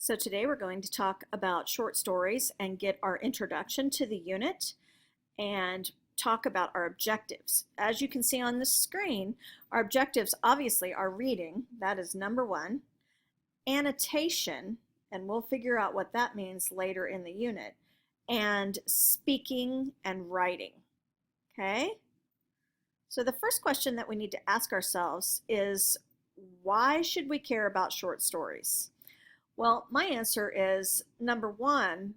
So today we're going to talk about short stories and get our introduction to the unit and talk about our objectives. As you can see on the screen, our objectives obviously are reading, that is number one, annotation, and we'll figure out what that means later in the unit, and speaking and writing. Okay? So the first question that we need to ask ourselves is, why should we care about short stories? Well, my answer is number one,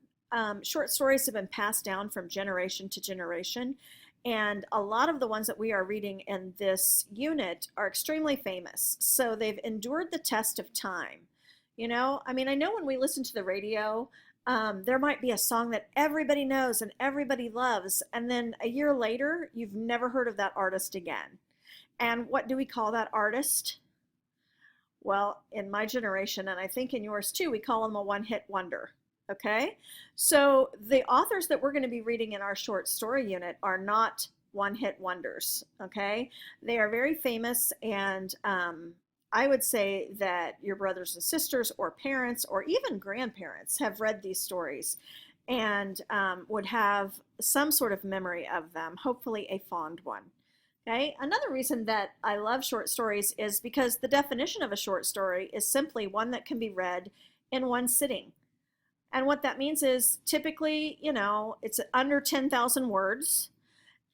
short stories have been passed down from generation to generation, and a lot of the ones that we are reading in this unit are extremely famous. So they've endured the test of time. I know when we listen to the radio, there might be a song that everybody knows and everybody loves, and then a year later, you've never heard of that artist again. And what do we call that artist? Well, in my generation, and I think in yours too, we call them a one-hit wonder. Okay? So the authors that we're going to be reading in our short story unit are not one-hit wonders. Okay? They are very famous, and I would say that your brothers and sisters or parents or even grandparents have read these stories and would have some sort of memory of them, hopefully a fond one. Okay, another reason that I love short stories is because the definition of a short story is simply one that can be read in one sitting. And what that means is typically, it's under 10,000 words.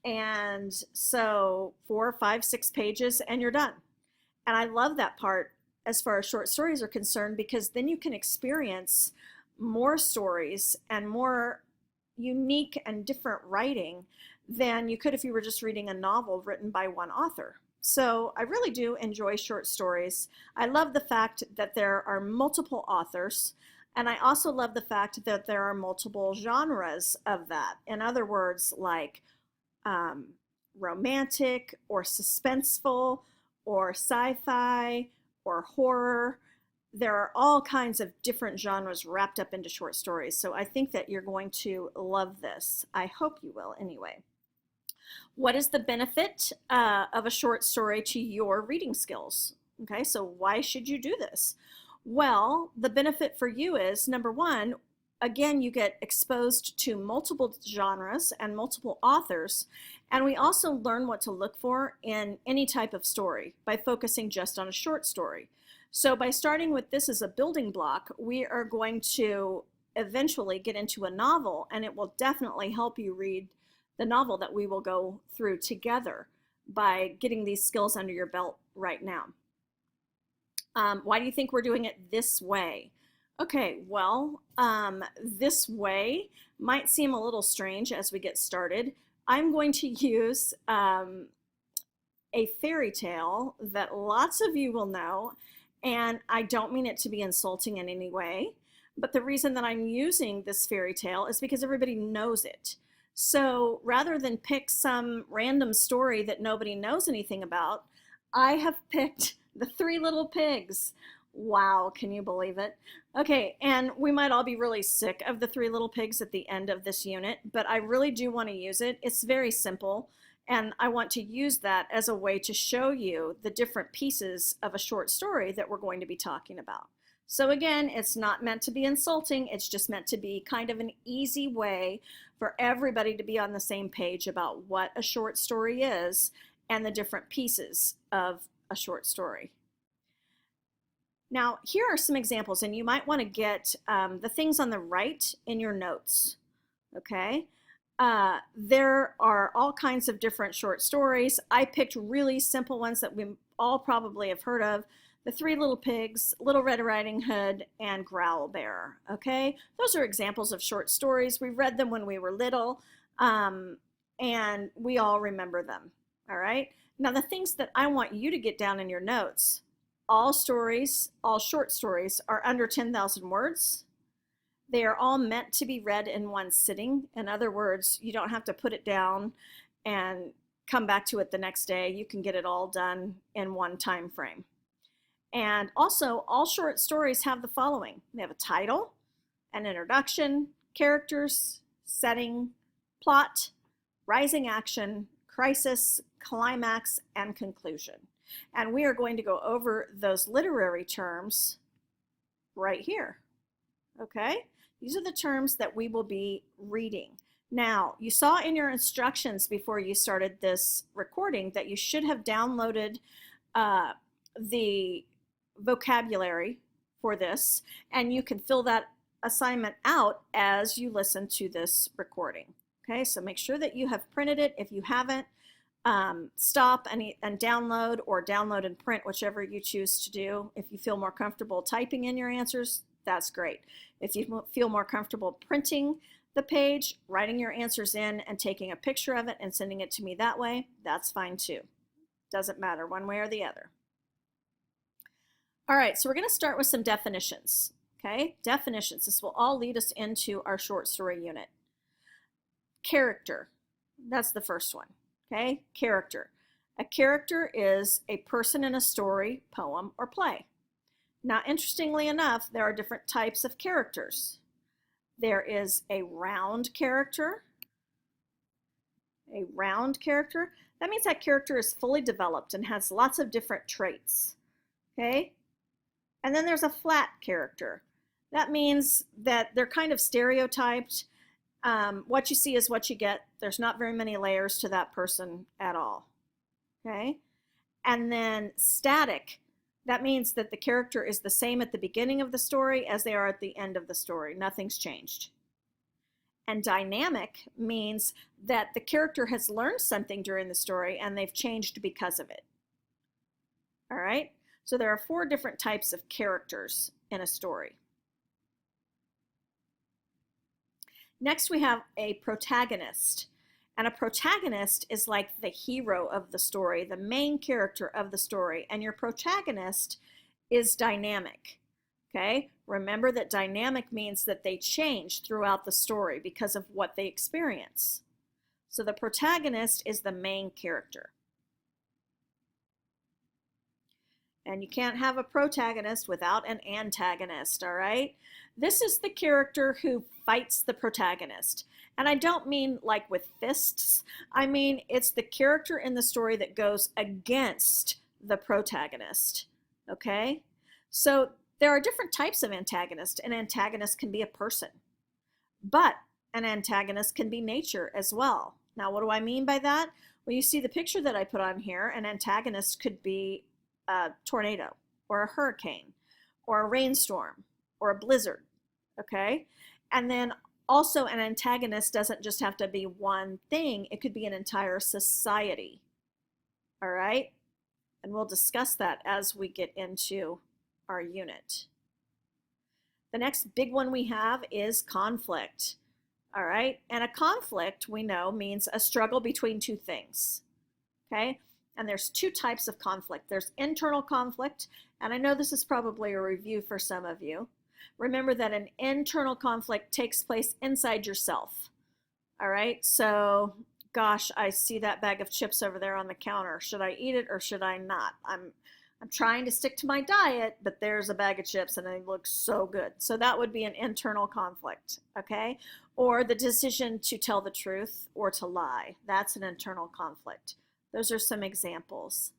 And so 4, 5, 6 pages and you're done. And I love that part as far as short stories are concerned, because then you can experience more stories and more unique and different writing than you could if you were just reading a novel written by one author. So I really do enjoy short stories. I love the fact that there are multiple authors, and I also love the fact that there are multiple genres of that. In other words, like romantic or suspenseful or sci-fi or horror. There are all kinds of different genres wrapped up into short stories. So I think that you're going to love this. I hope you will anyway. What is the benefit of a short story to your reading skills? Okay, so why should you do this? Well, the benefit for you is, number one, again, you get exposed to multiple genres and multiple authors, and we also learn what to look for in any type of story by focusing just on a short story. So by starting with this as a building block, we are going to eventually get into a novel, and it will definitely help you read the novel that we will go through together by getting these skills under your belt right now. Why do you think we're doing it this way? Okay, well, this way might seem a little strange as we get started. I'm going to use a fairy tale that lots of you will know, and I don't mean it to be insulting in any way, but the reason that I'm using this fairy tale is because everybody knows it. So rather than pick some random story that nobody knows anything about, I have picked The Three Little Pigs. Wow, can you believe it? Okay, and we might all be really sick of The Three Little Pigs at the end of this unit, but I really do want to use it. It's very simple, and I want to use that as a way to show you the different pieces of a short story that we're going to be talking about. So again, it's not meant to be insulting, it's just meant to be kind of an easy way for everybody to be on the same page about what a short story is and the different pieces of a short story. Now, here are some examples, and you might want to get the things on the right in your notes, okay? There are all kinds of different short stories. I picked really simple ones that we all probably have heard of. The Three Little Pigs, Little Red Riding Hood, and Growl Bear, okay? Those are examples of short stories. We read them when we were little, and we all remember them, all right? Now, the things that I want you to get down in your notes: all stories, all short stories are under 10,000 words. They are all meant to be read in one sitting. In other words, you don't have to put it down and come back to it the next day. You can get it all done in one time frame. And also, all short stories have the following. They have a title, an introduction, characters, setting, plot, rising action, crisis, climax, and conclusion. And we are going to go over those literary terms right here. Okay? These are the terms that we will be reading. Now, you saw in your instructions before you started this recording that you should have downloaded the vocabulary for this, and you can fill that assignment out as you listen to this recording. Okay, so make sure that you have printed it. If you haven't, stop and download, or download and print, whichever you choose to do. If you feel more comfortable typing in your answers, that's great. If you feel more comfortable printing the page, writing your answers in and taking a picture of it and sending it to me that way, that's fine too. Doesn't matter one way or the other. All right, so we're going to start with some definitions. Okay, definitions. This will all lead us into our short story unit. Character, that's the first one. Okay, character. A character is a person in a story, poem, or play. Now, interestingly enough, there are different types of characters. There is a round character. A round character. That means that character is fully developed and has lots of different traits. Okay? And then there's a flat character. That means that they're kind of stereotyped. What you see is what you get. There's not very many layers to that person at all. Okay? And then static. That means that the character is the same at the beginning of the story as they are at the end of the story. Nothing's changed. And dynamic means that the character has learned something during the story and they've changed because of it. All right? So there are 4 different types of characters in a story. Next, we have a protagonist. And a protagonist is like the hero of the story, the main character of the story. And your protagonist is dynamic. Okay? Remember that dynamic means that they change throughout the story because of what they experience. So the protagonist is the main character. And you can't have a protagonist without an antagonist, all right? This is the character who fights the protagonist. And I don't mean like with fists. I mean, it's the character in the story that goes against the protagonist, okay? So there are different types of antagonist. An antagonist can be a person, but an antagonist can be nature as well. Now, what do I mean by that? Well, you see the picture that I put on here. An antagonist could be a tornado, or a hurricane, or a rainstorm, or a blizzard, okay? And then also an antagonist doesn't just have to be one thing. It could be an entire society, all right? And we'll discuss that as we get into our unit. The next big one we have is conflict, all right? And a conflict, we know, means a struggle between 2 things, okay? And there's 2 types of conflict. There's internal conflict, and I know this is probably a review for some of you. Remember that an internal conflict takes place inside yourself. All right, so gosh, I see that bag of chips over there on the counter. Should I eat it or should I not? I'm trying to stick to my diet, but there's a bag of chips and they look so good. So that would be an internal conflict, okay? Or the decision to tell the truth or to lie. That's an internal conflict. Those are some examples.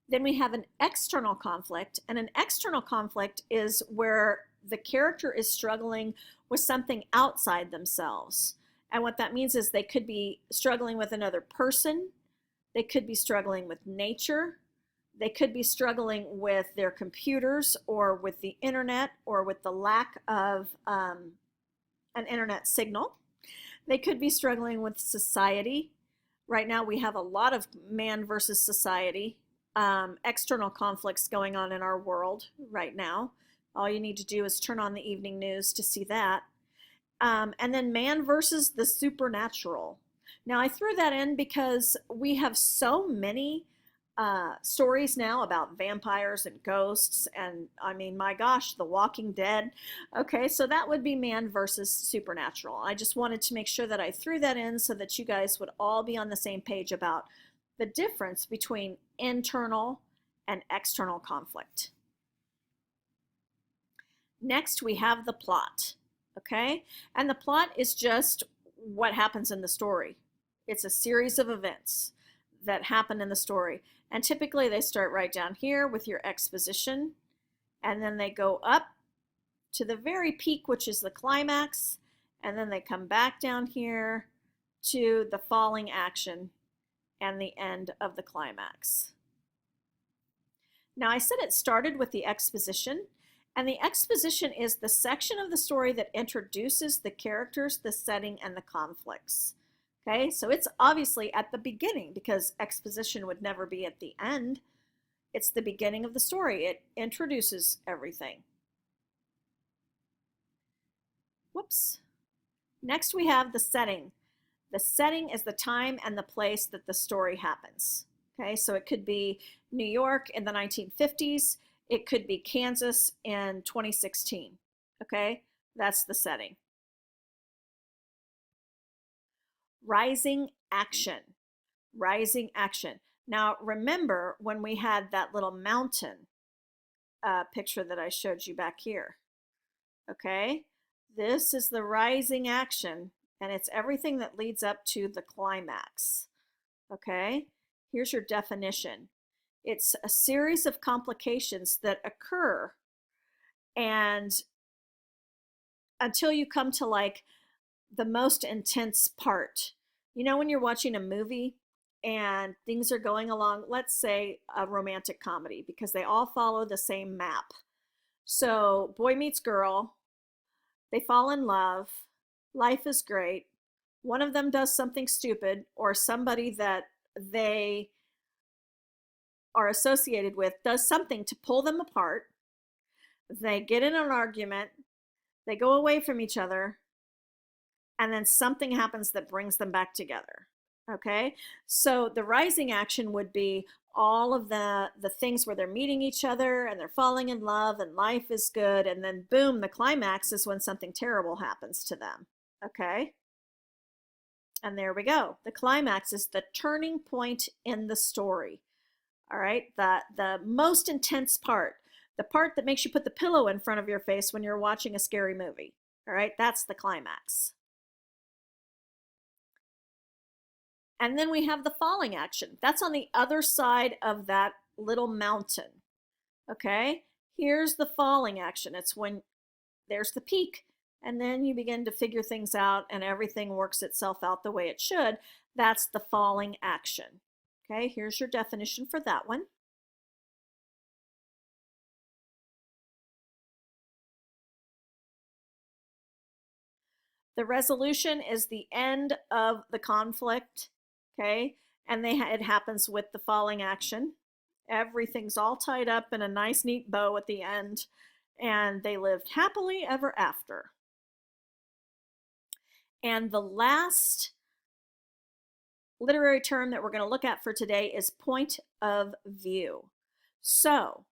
Then we have an external conflict, and an external conflict is where the character is struggling with something outside themselves. And what that means is they could be struggling with another person, they could be struggling with nature, they could be struggling with their computers or with the internet or with the lack of an internet signal. They could be struggling with society. Right now we have a lot of man versus society, external conflicts going on in our world right now. All you need to do is turn on the evening news to see that. And then man versus the supernatural. Now I threw that in because we have so many stories now about vampires and ghosts, and I mean, my gosh, The Walking Dead. Okay, so that would be man versus supernatural. I just wanted to make sure that I threw that in so that you guys would all be on the same page about the difference between internal and external conflict. Next, we have the plot, okay? And the plot is just what happens in the story. It's a series of events that happen in the story. And typically they start right down here with your exposition, and then they go up to the very peak, which is the climax, and then they come back down here to the falling action and the end of the climax. Now, I said it started with the exposition, and the exposition is the section of the story that introduces the characters, the setting, and the conflicts. Okay, so it's obviously at the beginning because exposition would never be at the end. It's the beginning of the story. It introduces everything. Whoops. Next we have the setting. The setting is the time and the place that the story happens. Okay, so it could be New York in the 1950s. It could be Kansas in 2016. Okay, that's the setting. Rising action. Rising action. Now remember when we had that little mountain picture that I showed you back here. Okay, this is the rising action, and it's everything that leads up to the climax. Okay, here's your definition. It's a series of complications that occur and until you come to like the most intense part. You know, when you're watching a movie and things are going along, let's say a romantic comedy, because they all follow the same map. So boy meets girl, they fall in love, life is great. One of them does something stupid, or somebody that they are associated with does something to pull them apart. They get in an argument, they go away from each other, and then something happens that brings them back together. Okay, so the rising action would be all of the things where they're meeting each other and they're falling in love and life is good, and then boom, the climax is when something terrible happens to them. Okay, and there we go. The climax is the turning point in the story. All right, the most intense part, the part that makes you put the pillow in front of your face when you're watching a scary movie. All right, that's the climax. And then we have the falling action. That's on the other side of that little mountain. Okay, here's the falling action. It's when there's the peak, and then you begin to figure things out and everything works itself out the way it should. That's the falling action. Okay, here's your definition for that one. The resolution is the end of the conflict, okay? And it happens with the falling action. Everything's all tied up in a nice, neat bow at the end, and they lived happily ever after. And the last literary term that we're going to look at for today is point of view. So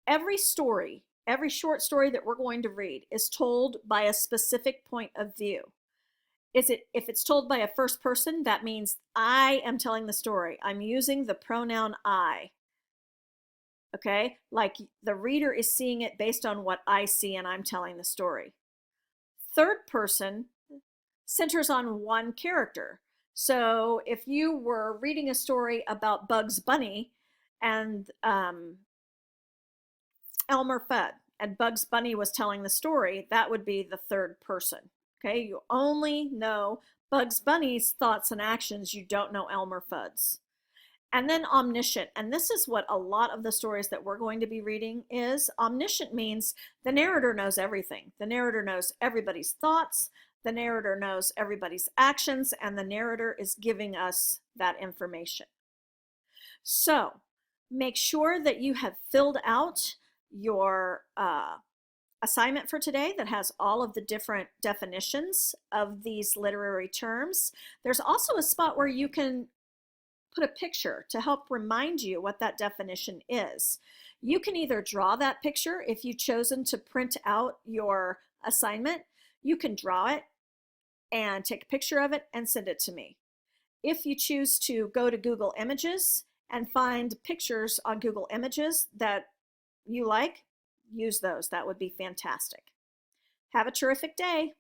every story, every short story that we're going to read is told by a specific point of view. If it's told by a first person, that means I am telling the story. I'm using the pronoun I. Okay, like the reader is seeing it based on what I see and I'm telling the story. Third person centers on one character. So if you were reading a story about Bugs Bunny and Elmer Fudd, and Bugs Bunny was telling the story, that would be the third person. Okay, you only know Bugs Bunny's thoughts and actions, you don't know Elmer Fudd's. And then omniscient, and this is what a lot of the stories that we're going to be reading is. Omniscient means the narrator knows everything. The narrator knows everybody's thoughts, the narrator knows everybody's actions, and the narrator is giving us that information. So make sure that you have filled out your assignment for today that has all of the different definitions of these literary terms. There's also a spot where you can put a picture to help remind you what that definition is. You can either draw that picture if you've chosen to print out your assignment. You can draw it and take a picture of it and send it to me. If you choose to go to Google Images and find pictures on Google Images that you like, use those. That would be fantastic. Have a terrific day.